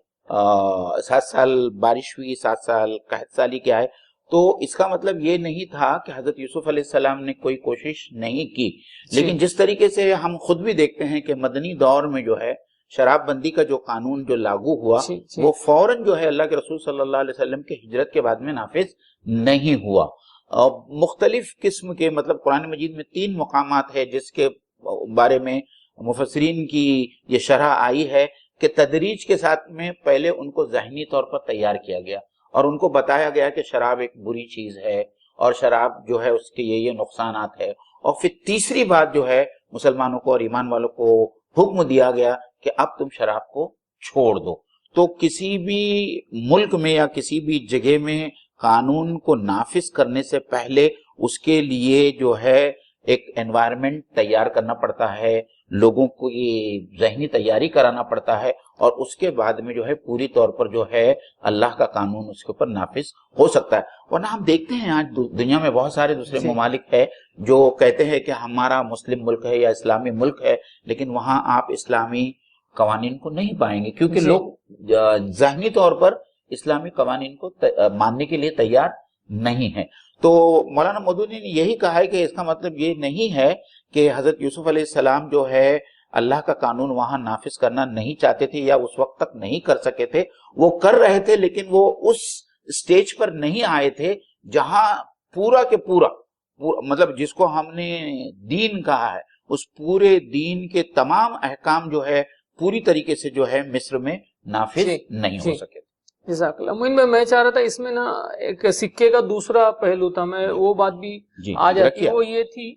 7 سال بارش ہوئی، 7 سال قحط سالی کے آئے. تو اس کا مطلب یہ نہیں تھا کہ حضرت یوسف علیہ السلام نے کوئی کوشش نہیں کی، لیکن جس طریقے سے ہم خود بھی دیکھتے ہیں کہ مدنی دور میں جو ہے شراب بندی کا جو قانون جو لاگو ہوا وہ فوراً جو ہے اللہ کے رسول صلی اللہ علیہ وسلم کے ہجرت کے بعد میں نافذ نہیں ہوا. مختلف قسم کے، مطلب قرآن مجید میں 3 مقامات ہے جس کے بارے میں مفسرین کی یہ شرح آئی ہے کہ تدریج کے ساتھ میں پہلے ان کو ذہنی طور پر تیار کیا گیا اور ان کو بتایا گیا کہ شراب ایک بری چیز ہے اور شراب جو ہے اس کے یہ نقصانات ہے، اور پھر تیسری بات جو ہے مسلمانوں کو اور ایمان والوں کو حکم دیا گیا کہ اب تم شراب کو چھوڑ دو. تو کسی بھی ملک میں یا کسی بھی جگہ میں قانون کو نافذ کرنے سے پہلے اس کے لیے جو ہے ایک انوائرمنٹ تیار کرنا پڑتا ہے، لوگوں کو یہ ذہنی تیاری کرانا پڑتا ہے، اور اس کے بعد میں جو ہے پوری طور پر جو ہے اللہ کا قانون اس کے اوپر نافذ ہو سکتا ہے. ورنہ ہم دیکھتے ہیں آج دنیا میں بہت سارے دوسرے ممالک ہے جو کہتے ہیں کہ ہمارا مسلم ملک ہے یا اسلامی ملک ہے، لیکن وہاں آپ اسلامی قوانین کو نہیں پائیں گے کیونکہ لوگ ذہنی طور پر اسلامی قوانین کو ماننے کے لیے تیار نہیں ہیں. تو مولانا مودودی نے یہی کہا ہے کہ اس کا مطلب یہ نہیں ہے کہ حضرت یوسف علیہ السلام جو ہے اللہ کا قانون وہاں نافذ کرنا نہیں چاہتے تھے یا اس وقت تک نہیں کر سکے تھے، وہ کر رہے تھے، لیکن وہ اس سٹیج پر نہیں آئے تھے جہاں پورا کے پورا مطلب جس کو ہم نے دین کہا ہے، اس پورے دین کے تمام احکام جو ہے پوری طریقے سے جو ہے مصر میں نافذ نہیں ہو سکے. جزاک اللہ. میں چاہ رہا تھا اس میں نا ایک سکے کا دوسرا پہلو تھا، میں وہ بات بھی آ جاتی، وہ یہ تھی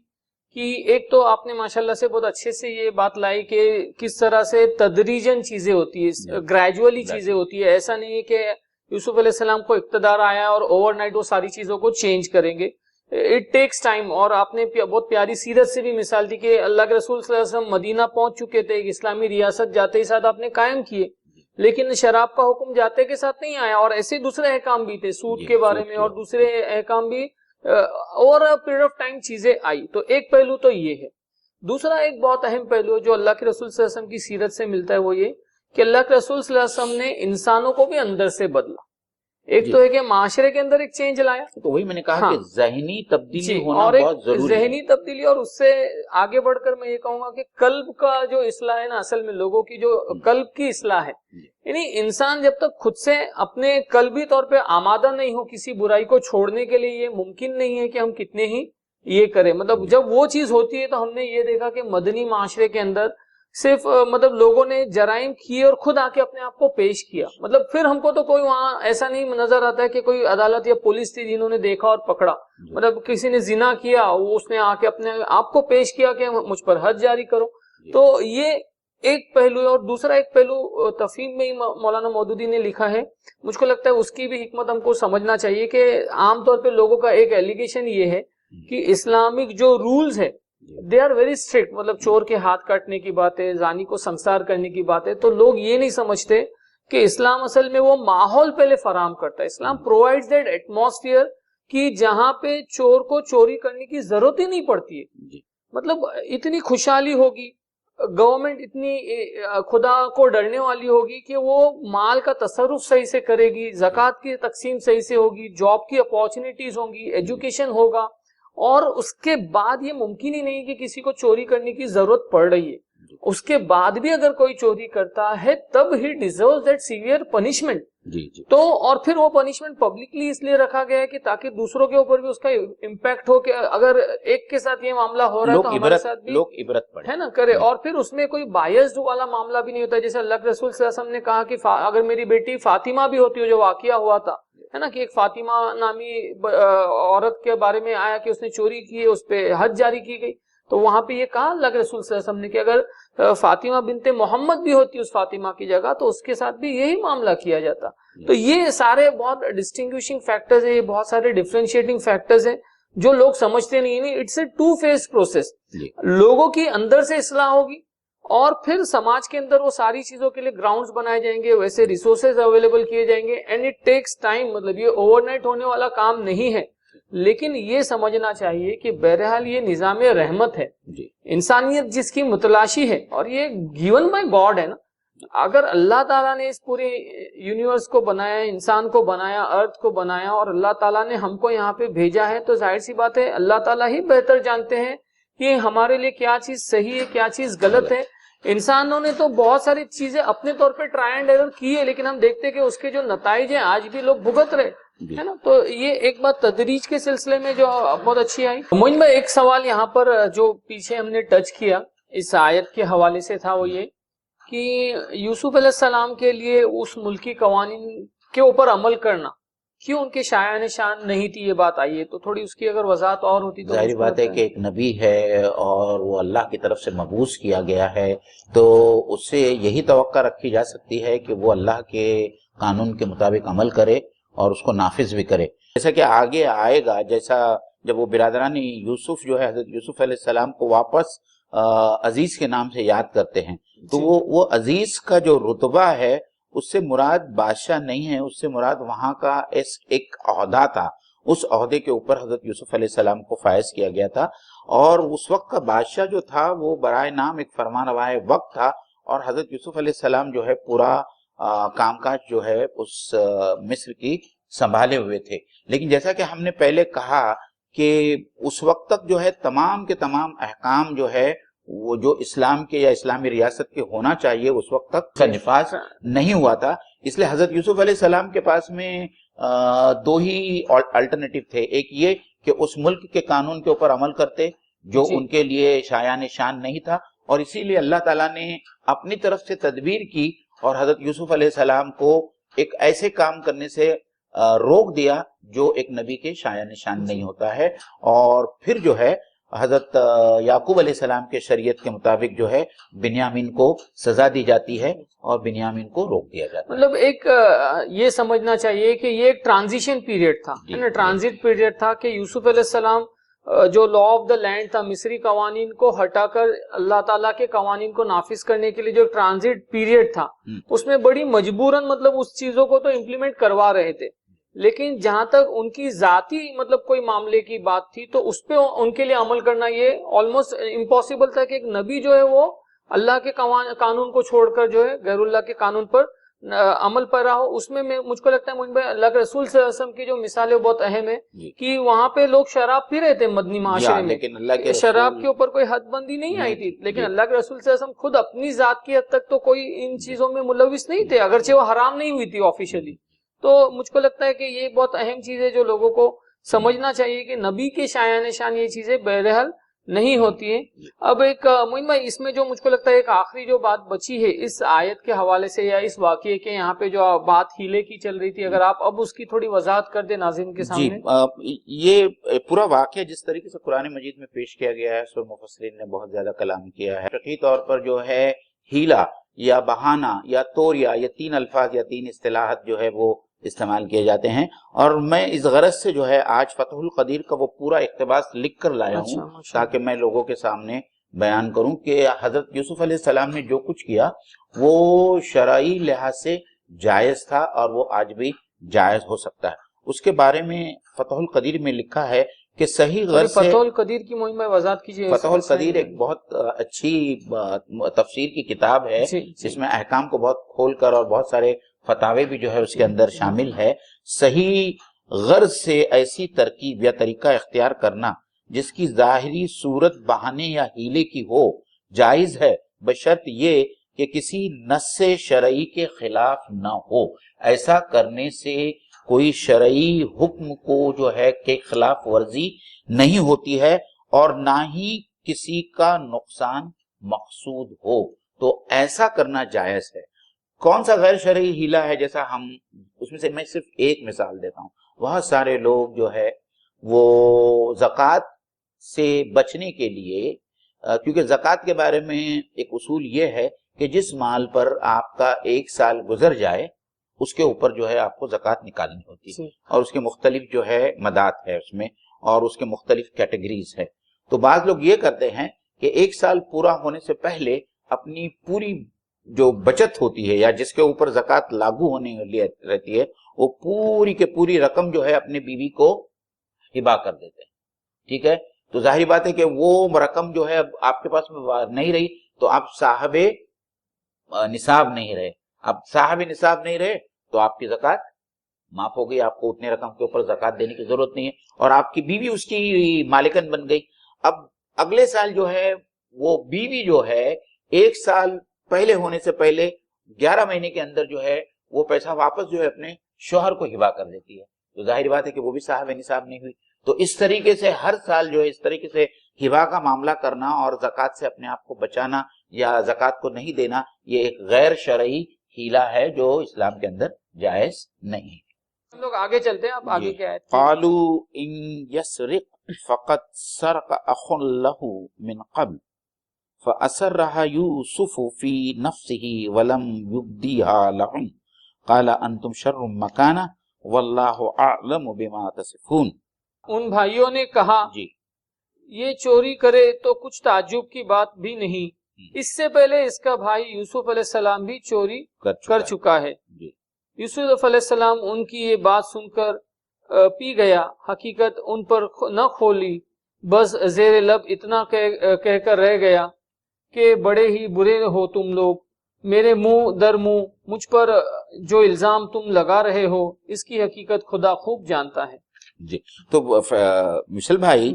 کہ ایک تو آپ نے ماشاءاللہ سے بہت اچھے سے یہ بات لائی کہ کس طرح سے تدریجاً چیزیں ہوتی ہے، گریجولی چیزیں ہوتی ہے. ایسا نہیں ہے کہ یوسف علیہ السلام کو اقتدار آیا اور اوور نائٹ وہ ساری چیزوں کو چینج کریں گے. It takes time. اور آپ نے بہت پیاری سیرت سے بھی مثال دی کہ اللہ کے رسول صلی اللہ علیہ وسلم مدینہ پہنچ چکے تھے, ایک اسلامی ریاست جاتے ہی ساتھ آپ نے قائم کیے, لیکن شراب کا حکم جاتے کے ساتھ نہیں آیا, اور ایسے دوسرے احکام بھی تھے سود کے بارے میں اور دوسرے احکام بھی, اور پیریڈ آف ٹائم چیزیں آئی. تو ایک پہلو تو یہ ہے. دوسرا ایک بہت اہم پہلو جو اللہ کے رسول صلی اللہ علیہ وسلم کی سیرت سے ملتا ہے وہ یہ کہ اللہ کے رسول صلی اللہ علیہ وسلم نے انسانوں کو بھی اندر سے بدلا. ایک تو ہے کہ معاشرے کے اندر ایک چینج لایا, تو وہی میں نے کہا کہ ذہنی تبدیلی ہونا اور بہت ضروری ہے. ذہنی تبدیلی, اور اس سے آگے بڑھ کر میں یہ کہوں گا کہ قلب کا جو اصلاح ہے نا, اصل میں لوگوں کی جو قلب کی اصلاح ہے, یعنی انسان جب تک خود سے اپنے قلبی طور پہ آمادہ نہیں ہو کسی برائی کو چھوڑنے کے لیے, یہ ممکن نہیں ہے کہ ہم کتنے ہی یہ کریں. مطلب جب وہ چیز ہوتی ہے تو ہم نے یہ دیکھا کہ مدنی معاشرے کے اندر صرف مطلب لوگوں نے جرائم کیے اور خود آ کے اپنے آپ کو پیش کیا. مطلب پھر ہم کو تو کوئی وہاں ایسا نہیں نظر آتا ہے کہ کوئی عدالت یا پولیس تھی جنہوں نے دیکھا اور پکڑا. مطلب کسی نے زنا کیا, اس نے آ کے اپنے آپ کو پیش کیا کہ مجھ پر حد جاری کرو. تو یہ ایک پہلو ہے. اور دوسرا ایک پہلو تفہیم میں مولانا مودودی نے لکھا ہے, مجھ کو لگتا ہے اس کی بھی حکمت ہم کو سمجھنا چاہیے کہ عام طور پہ لوگوں کا ایک ایلیگیشن یہ ہے کہ اسلامک جو رولز ہے دے آر ویری اسٹرکٹ. مطلب چور کے ہاتھ کاٹنے کی بات ہے, زانی کو سنسار کرنے کی بات ہے, تو لوگ یہ نہیں سمجھتے کہ اسلام اصل میں وہ ماحول پہلے فراہم کرتا ہے. اسلام پرووائڈز دیٹ ایٹماسفیئر کہ جہاں پہ چور کو چوری کرنے کی ضرورت ہی نہیں پڑتی ہے. مطلب اتنی خوشحالی ہوگی, گورنمنٹ اتنی خدا کو ڈرنے والی ہوگی کہ وہ مال کا تصرف صحیح سے کرے گی, زکوٰۃ کی تقسیم صحیح سے ہوگی, جاب کی اپارچونیٹیز ہوں گی, ایجوکیشن ہوگا, اور اس کے بعد یہ ممکن ہی نہیں کہ کسی کو چوری کرنے کی ضرورت پڑ رہی ہے. اس کے بعد بھی اگر کوئی چوری کرتا ہے تب he deserves that severe punishment. تو اور پھر وہ پنشمنٹ پبلکلی اس لیے رکھا گیا ہے کہ تاکہ دوسروں کے اوپر بھی اس کا امپیکٹ ہو کہ اگر ایک کے ساتھ یہ معاملہ ہو رہا ہے تو ہمارے ساتھ بھی لوگ عبرت پڑے, ہے نا, کرے. اور پھر اس میں کوئی بائسڈ والا معاملہ بھی نہیں ہوتا. جیسے اللہ کے رسول صلی اللہ علیہ وسلم نے کہا کہ اگر میری بیٹی فاطمہ بھی ہوتی ہو, جو واقعہ ہوا تھا ہے نا کہ ایک فاطمہ نامی عورت کے بارے میں آیا کہ اس نے چوری کی, اس پہ حد جاری کی گئی, تو وہاں پہ یہ کہا اللہ کے رسول صلی اللہ علیہ وسلم نے کہ اگر فاطمہ بنت محمد بھی ہوتی اس فاطمہ کی جگہ تو اس کے ساتھ بھی یہی معاملہ کیا جاتا. تو یہ سارے بہت ڈسٹنگوشنگ فیکٹرز ہیں, یہ بہت سارے ڈفرینشیٹنگ فیکٹرز ہیں جو لوگ سمجھتے نہیں. نہیں, it's a two phase process. لوگوں کی اندر سے اصلاح ہوگی اور پھر سماج کے اندر وہ ساری چیزوں کے لیے گراؤنڈز بنائے جائیں گے, ویسے ریسورسز اویلیبل کیے جائیں گے, اینڈ اٹ ٹیکس ٹائم. مطلب یہ اوور نائٹ ہونے والا کام نہیں ہے, لیکن یہ سمجھنا چاہیے کہ بہرحال یہ نظام رحمت ہے, انسانیت جس کی متلاشی ہے, اور یہ گیون بائی گاڈ ہے نا. اگر اللہ تعالیٰ نے اس پورے یونیورس کو بنایا, انسان کو بنایا, ارتھ کو بنایا, اور اللہ تعالیٰ نے ہم کو یہاں پہ بھیجا ہے, تو ظاہر سی بات ہے اللہ تعالیٰ ہی بہتر جانتے ہیں کہ ہمارے لیے کیا چیز صحیح ہے, کیا چیز غلط ہے. انسانوں نے تو بہت ساری چیزیں اپنے طور پہ ٹرائی اینڈ ایرر کی ہے, لیکن ہم دیکھتے کہ اس کے جو نتائج ہیں آج بھی لوگ بھگت رہے, ہے نا. تو یہ ایک بات تدریج کے سلسلے میں جو بہت اچھی آئی. موین بھائی, ایک سوال یہاں پر جو پیچھے ہم نے ٹچ کیا اس آیت کے حوالے سے تھا, وہ یہ کہ یوسف علیہ السلام کے لیے اس ملکی قوانین کے اوپر عمل کرنا کیوں ان کے شایان شان نہیں تھی, یہ بات آئی ہے, تو تھوڑی اس کی اگر وضاحت اور ہوتی تو. ظاہر بات ہے کہ ایک نبی ہے اور وہ اللہ کی طرف سے مبعوث کیا گیا ہے, تو اس سے یہی توقع رکھی جا سکتی ہے کہ وہ اللہ کے قانون کے مطابق عمل کرے اور اس کو نافذ بھی کرے. جیسا کہ آگے آئے گا, جیسا جب وہ برادران یوسف جو ہے حضرت یوسف علیہ السلام کو واپس عزیز کے نام سے یاد کرتے ہیں, تو وہ عزیز کا جو رتبہ ہے اس سے مراد بادشاہ نہیں ہے, اس سے مراد وہاں کا ایک عہدہ تھا. اس عہدے کے اوپر حضرت یوسف علیہ السلام کو فائز کیا گیا تھا, اور اس وقت کا بادشاہ جو تھا وہ برائے نام ایک فرمان روا وقت تھا, اور حضرت یوسف علیہ السلام جو ہے پورا کام کاج جو ہے اس مصر کی سنبھالے ہوئے تھے. لیکن جیسا کہ ہم نے پہلے کہا کہ اس وقت تک جو ہے تمام کے تمام احکام جو ہے وہ جو اسلام کے یا اسلامی ریاست کے ہونا چاہیے اس وقت تک نفاذ نہیں ہوا تھا. اس لیے حضرت یوسف علیہ السلام کے پاس میں دو ہی الٹرنیٹیو تھے. ایک یہ کہ اس ملک کے قانون کے اوپر عمل کرتے جو ان کے لیے شایان شان نہیں تھا, اور اسی لیے اللہ تعالیٰ نے اپنی طرف سے تدبیر کی اور حضرت یوسف علیہ السلام کو ایک ایسے کام کرنے سے روک دیا جو ایک نبی کے شایان شان نہیں ہوتا ہے. اور پھر جو ہے حضرت یعقوب علیہ السلام کے شریعت کے مطابق جو ہے بنیامین کو سزا دی جاتی ہے اور بنیامین کو روک دیا جاتا ہے. مطلب ایک یہ سمجھنا چاہیے کہ یہ ایک ٹرانزیشن پیریڈ تھا, ٹرانزٹ پیریڈ تھا کہ یوسف علیہ السلام جو لا آف دا لینڈ تھا, مصری قوانین کو ہٹا کر اللہ تعالیٰ کے قوانین کو نافذ کرنے کے لیے جو ٹرانزٹ پیریڈ تھا اس میں بڑی مجبوراً مطلب اس چیزوں کو تو امپلیمنٹ کروا رہے تھے, لیکن جہاں تک ان کی ذاتی مطلب کوئی معاملے کی بات تھی تو اس پہ ان کے لیے عمل کرنا یہ آلموسٹ امپاسبل تھا کہ ایک نبی جو ہے وہ اللہ کے قانون کو چھوڑ کر جو ہے غیر اللہ کے قانون پر عمل پر رہا ہو. اس میں مجھ کو لگتا ہے اللہ کے رسول صلی اللہ علیہ وسلم کی جو مثالیں بہت اہم ہے کہ وہاں پہ لوگ شراب پی رہے تھے مدنی معاشرے میں, شراب کے اوپر کوئی حد بندی نہیں آئی تھی, لیکن اللہ کے رسول صلی اللہ علیہ وسلم خود اپنی ذات کی حد تک تو کوئی ان چیزوں میں ملوث نہیں تھے, اگرچہ وہ حرام نہیں ہوئی تھی آفیشلی. تو مجھ کو لگتا ہے کہ یہ بہت اہم چیز ہے جو لوگوں کو سمجھنا چاہیے کہ نبی کے شایان شان یہ چیزیں بہرحال نہیں ہوتی ہیں. اب ایک معین بھائی اس میں جو مجھ کو لگتا ہے ایک آخری جو بات بچی ہے اس آیت کے حوالے سے یا اس واقعے کے یہاں پہ جو بات ہیلے کی چل رہی تھی, اگر آپ اب اس کی تھوڑی وضاحت کر دیں ناظرین کے سامنے. یہ پورا واقعہ جس طریقے سے قرآن مجید میں پیش کیا گیا ہے اس پر مفسرین نے بہت زیادہ کلام کیا ہے. فقہی طور پر جو ہے ہیلا یا بہانہ یا توریہ, یہ تین الفاظ یا تین اصطلاحات جو ہے وہ استعمال کیے جاتے ہیں, اور میں اس غرض سے جو ہے آج فتح القدیر کا وہ پورا اقتباس لکھ کر لایا ہوں تاکہ میں لوگوں کے سامنے بیان کروں کہ حضرت یوسف علیہ السلام نے جو کچھ کیا وہ شرعی لحاظ سے جائز تھا اور وہ آج بھی جائز ہو سکتا ہے. اس کے بارے میں فتح القدیر میں لکھا ہے کہ صحیح غرض سے فتح القدیر کی مہم میں وضاحت کیجیے. فتح القدیر ایک بہت اچھی تفسیر کی کتاب ہے جس میں احکام کو بہت کھول کر اور بہت سارے فتاوے بھی جو ہے اس کے اندر شامل ہے. صحیح غرض سے ایسی ترکیب یا طریقہ اختیار کرنا جس کی ظاہری صورت بہانے یا ہیلے کی ہو جائز ہے, بشرط یہ کہ کسی نص شرعی کے خلاف نہ ہو. ایسا کرنے سے کوئی شرعی حکم کو جو ہے کہ خلاف ورزی نہیں ہوتی ہے اور نہ ہی کسی کا نقصان مقصود ہو, تو ایسا کرنا جائز ہے. کون سا غیر شرعی ہیلا ہے, جیسا ہم اس میں سے میں صرف ایک مثال دیتا ہوں. بہت سارے لوگ جو ہے وہ زکوٰۃ سے بچنے کے لیے, کیونکہ زکوٰۃ کے بارے میں ایک اصول یہ ہے کہ جس مال پر آپ کا 1 سال گزر جائے اس کے اوپر جو ہے آپ کو زکوٰۃ نکالنی ہوتی ہے, اور اس کے مختلف جو ہے مدات ہے اس میں اور اس کے مختلف کیٹیگریز ہے. تو بعض لوگ یہ کرتے ہیں کہ 1 سال پورا ہونے سے پہلے اپنی پوری جو بچت ہوتی ہے یا جس کے اوپر زکوٰۃ لاگو ہونے لیے رہتی ہے وہ پوری کے پوری رقم جو ہے اپنے بیوی کو ہبا کر دیتے ہیں. ٹھیک ہے, تو ظاہری بات ہے کہ وہ رقم جو ہے آپ کے پاس نہیں رہی تو آپ صاحب نصاب نہیں رہے. اب صاحب نصاب نہیں رہے تو آپ کی زکوٰۃ معاف ہو گئی, آپ کو اتنے رقم کے اوپر زکوٰۃ دینے کی ضرورت نہیں ہے, اور آپ کی بیوی اس کی مالکن بن گئی. اب اگلے سال جو ہے وہ بیوی جو ہے 1 سال پہلے ہونے سے پہلے 11 مہینے کے اندر جو ہے وہ پیسہ واپس جو ہے اپنے شوہر کو ہبا کر دیتی ہے, تو ظاہر بات ہے کہ وہ بھی صاحب نصاب نہیں ہوئی. تو اس طریقے سے ہر سال جو ہے اس طریقے سے ہبا کا معاملہ کرنا اور زکوٰۃ سے اپنے آپ کو بچانا یا زکوٰۃ کو نہیں دینا, یہ ایک غیر شرعی ہیلا ہے جو اسلام کے اندر جائز نہیں ہے. ہم لوگ آگے چلتے ہیں, آپ آگے کیا ہے. قالوا ان يسرق فقد سرق اخ له من قبل فأسرها يوسف في نفسه ولم يبديها لهم قال انتم شر مكانا والله اعلم بما تصفون. ان بھائیوں نے کہا یہ چوری کرے تو کچھ تعجب کی بات بھی نہیں, اس سے پہلے اس کا بھائی یوسف علیہ السلام بھی چوری کر چکا ہے. یوسف علیہ السلام ان کی یہ بات سن کر پی گیا, حقیقت ان پر نہ کھولی, بس زیر لب اتنا کہہ کر رہ گیا کہ بڑے ہی برے ہو تم لوگ, میرے منہ در منہ مجھ پر جو الزام تم لگا رہے ہو اس کی حقیقت خدا خوب جانتا ہے. جی, تو مشل بھائی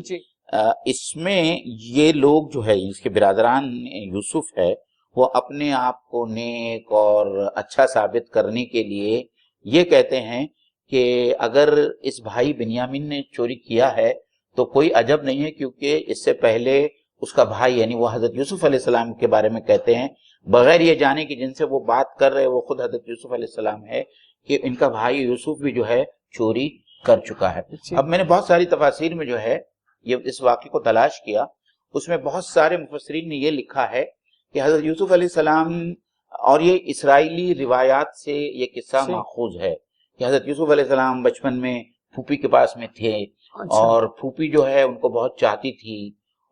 اس میں یہ لوگ جو ہے اس کے برادران یوسف ہے وہ اپنے آپ کو نیک اور اچھا ثابت کرنے کے لیے یہ کہتے ہیں کہ اگر اس بھائی بنیامین نے چوری کیا ہے تو کوئی عجب نہیں ہے, کیونکہ اس سے پہلے اس کا بھائی یعنی وہ حضرت یوسف علیہ السلام کے بارے میں کہتے ہیں بغیر یہ جانے کہ جن سے وہ بات کر رہے وہ خود حضرت یوسف علیہ السلام ہے کہ ان کا بھائی یوسف بھی جو ہے چوری کر چکا ہے. اب میں نے بہت ساری تفاسیر میں جو ہے یہ اس واقعے کو تلاش کیا، اس میں بہت سارے مفسرین نے یہ لکھا ہے کہ حضرت یوسف علیہ السلام، اور یہ اسرائیلی روایات سے یہ قصہ ماخوذ ہے کہ حضرت یوسف علیہ السلام بچپن میں پھوپھی کے پاس میں تھے، اور پھوپھی جو ہے ان کو بہت چاہتی تھی،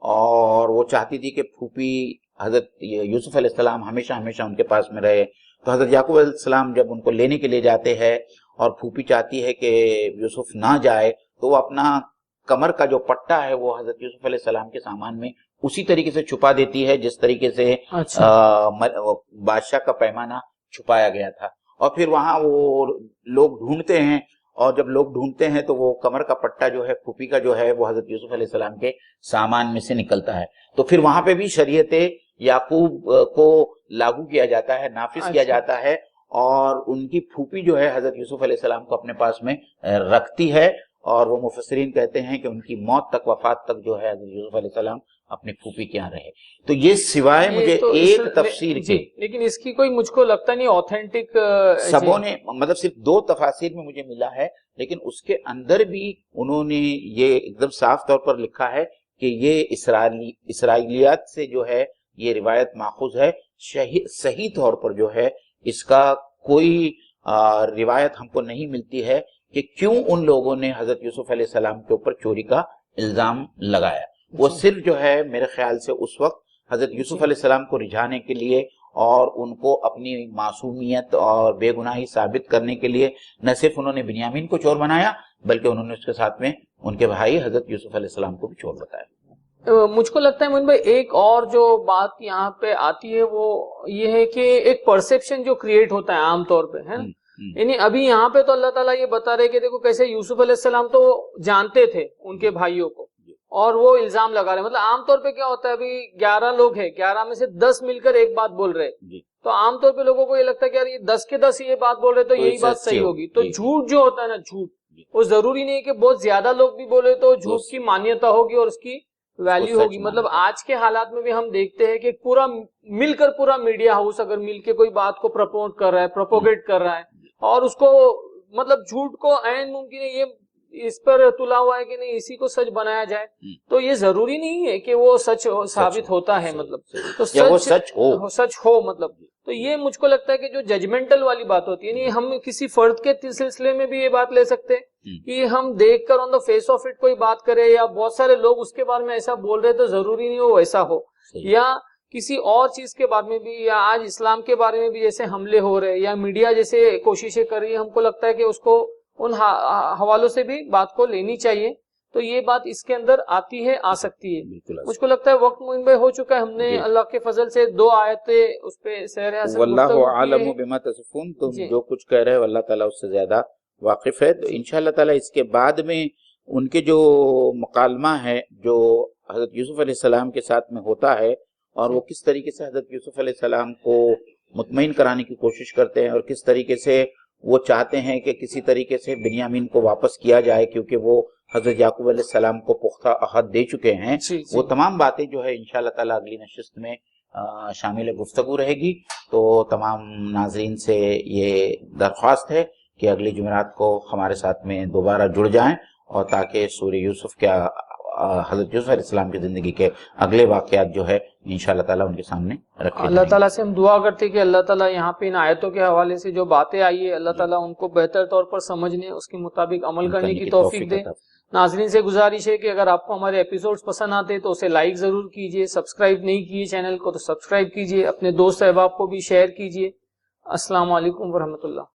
اور وہ چاہتی تھی کہ پھوپھی حضرت یوسف علیہ السلام ہمیشہ ہمیشہ ان کے پاس میں رہے. تو حضرت یعقوب علیہ السلام جب ان کو لینے کے لیے جاتے ہیں اور پھوپھی چاہتی ہے کہ یوسف نہ جائے، تو وہ اپنا کمر کا جو پٹا ہے وہ حضرت یوسف علیہ السلام کے سامان میں اسی طریقے سے چھپا دیتی ہے جس طریقے سے بادشاہ کا پیمانہ چھپایا گیا تھا. اور پھر وہاں وہ لوگ ڈھونڈتے ہیں، اور جب لوگ ڈھونڈتے ہیں تو وہ کمر کا پٹا جو ہے پھوپھی کا جو ہے وہ حضرت یوسف علیہ السلام کے سامان میں سے نکلتا ہے. تو پھر وہاں پہ بھی شریعت یعقوب کو لاگو کیا جاتا ہے، نافذ کیا جاتا ہے، اور ان کی پھوپھی جو ہے حضرت یوسف علیہ السلام کو اپنے پاس میں رکھتی ہے. اور وہ مفسرین کہتے ہیں کہ ان کی موت تک، وفات تک جو ہے حضرت یوسف علیہ السلام اپنی پھوپھی کے یہاں رہے. تو یہ سوائے مجھے ایک تفسیر کے، لیکن اس کی کوئی مجھ کو لگتا نہیں اوتھینٹک، سبوں نے مطلب صرف 2 تفاسیر میں مجھے ملا ہے، لیکن اس کے اندر بھی انہوں نے یہ ایک دم صاف طور پر لکھا ہے کہ یہ اسرائیلیات سے جو ہے یہ روایت ماخوذ ہے. صحیح طور پر جو ہے اس کا کوئی روایت ہم کو نہیں ملتی ہے کہ کیوں ان لوگوں نے حضرت یوسف علیہ السلام کے اوپر چوری کا الزام لگایا. وہ صرف جو ہے میرے خیال سے اس وقت حضرت یوسف علیہ السلام کو رجھانے کے لیے اور ان کو اپنی معصومیت اور بے گناہی ثابت کرنے کے لیے نہ صرف انہوں نے بنیامین کو چور بنایا، بلکہ انہوں نے اس کے ساتھ میں ان کے بھائی حضرت یوسف علیہ السلام کو بھی چور بتایا. مجھ کو لگتا ہے مومن بھائی ایک اور جو بات یہاں پہ آتی ہے وہ یہ ہے کہ ایک پرسیپشن جو کریٹ ہوتا ہے عام طور پہ ہے نا، یعنی ابھی یہاں پہ تو اللہ تعالیٰ یہ بتا رہے کہ دیکھو کیسے یوسف علیہ السلام تو جانتے تھے ان کے بھائیوں کو، اور وہ الزام لگا رہے. مطلب عام طور پہ کیا ہوتا ہے، ابھی 11 لوگ ہیں، 11 میں سے 10 مل کر ایک بات بول رہے، تو عام طور پہ لوگوں کو یہ لگتا ہے کہ یار یہ 10 کے 10 یہ بات بول رہے تو یہی بات صحیح ہوگی. تو جھوٹ جو ہوتا ہے نا، جھوٹ وہ ضروری نہیں ہے کہ بہت زیادہ لوگ بھی بولے تو جھوٹ کی مانیتا ہوگی اور اس کی ویلیو ہوگی. مطلب آج کے حالات میں بھی ہم دیکھتے ہیں کہ پورا مل کر، پورا میڈیا ہاؤس اگر مل کے کوئی بات کو پروموٹ کر رہا ہے، پروپوگیٹ کر رہا ہے، اور اس کو مطلب جھوٹ کو عین ممکن ہے یہ اس پر تلا ہوا ہے کہ نہیں اسی کو سچ بنایا جائے، تو یہ ضروری نہیں ہے کہ وہ سچ ثابت ہوتا ہے. مطلب تو سچ ہو مطلب. تو یہ مجھ کو لگتا ہے کہ جو ججمنٹل والی بات ہوتی ہے، یعنی ہم کسی فرد کے سلسلے میں بھی یہ بات لے سکتے ہیں کہ ہم دیکھ کر آن دا فیس آف اٹ کوئی بات کرے، یا بہت سارے لوگ اس کے بارے میں ایسا بول رہے تو ضروری نہیں ہو ایسا ہو، یا کسی اور چیز کے بارے میں بھی، یا آج اسلام کے بارے میں بھی جیسے حملے ہو رہے یا میڈیا جیسے کوششیں کر رہی ہے، ہم کو لگتا ہے کہ اس کو ان حوالوں سے بھی بات کو لینی چاہیے. تو یہ بات اس کے اندر آتی ہے، آ سکتی ہے. مجھ کو لگتا ہے وقت مومن بھائی ہو چکا ہے، ہم نے اللہ کے فضل سے 2 آیتیں اس پہ سیر حاصل واللہ عالم بما تصفون. تم جو کچھ کہہ رہے ہو اللہ تعالیٰ اس سے زیادہ واقف ہے. تو انشاءاللہ تعالیٰ اس کے بعد میں ان کے جو مکالمہ ہے جو حضرت یوسف علیہ السلام کے ساتھ میں ہوتا ہے، اور وہ کس طریقے سے حضرت یوسف علیہ السلام کو مطمئن کرانے کی کوشش کرتے ہیں، اور کس طریقے سے وہ چاہتے ہیں کہ کسی طریقے سے بنیامین کو واپس کیا جائے کیونکہ وہ حضرت یعقوب علیہ السلام کو پختہ عہد دے چکے ہیں. وہ تمام باتیں جو ہے انشاءاللہ تعالیٰ اگلی نشست میں شامل گفتگو رہے گی. تو تمام ناظرین سے یہ درخواست ہے کہ اگلی جمعرات کو ہمارے ساتھ میں دوبارہ جڑ جائیں، اور تاکہ سورہ یوسف کیا حضرت یوسف علیہ السلام کی زندگی کے اگلے واقعات جو ہے انشاءاللہ تعالیٰ ان کے سامنے رکھے. اللہ تعالیٰ سے ہم دعا کرتے کہ اللہ تعالیٰ یہاں پہ ان آیتوں کے حوالے سے جو باتیں آئی ہے اللہ تعالیٰ ان کو بہتر طور پر سمجھنے، اس کے مطابق عمل کرنے کی توفیق دے. ناظرین سے گزارش ہے کہ اگر آپ کو ہمارے ایپیسوڈز پسند آتے تو اسے لائک ضرور کیجئے، سبسکرائب نہیں کیے چینل کو تو سبسکرائب کیجئے، اپنے دوست احباب کو بھی شیئر کیجئے. السلام علیکم ورحمۃ اللہ.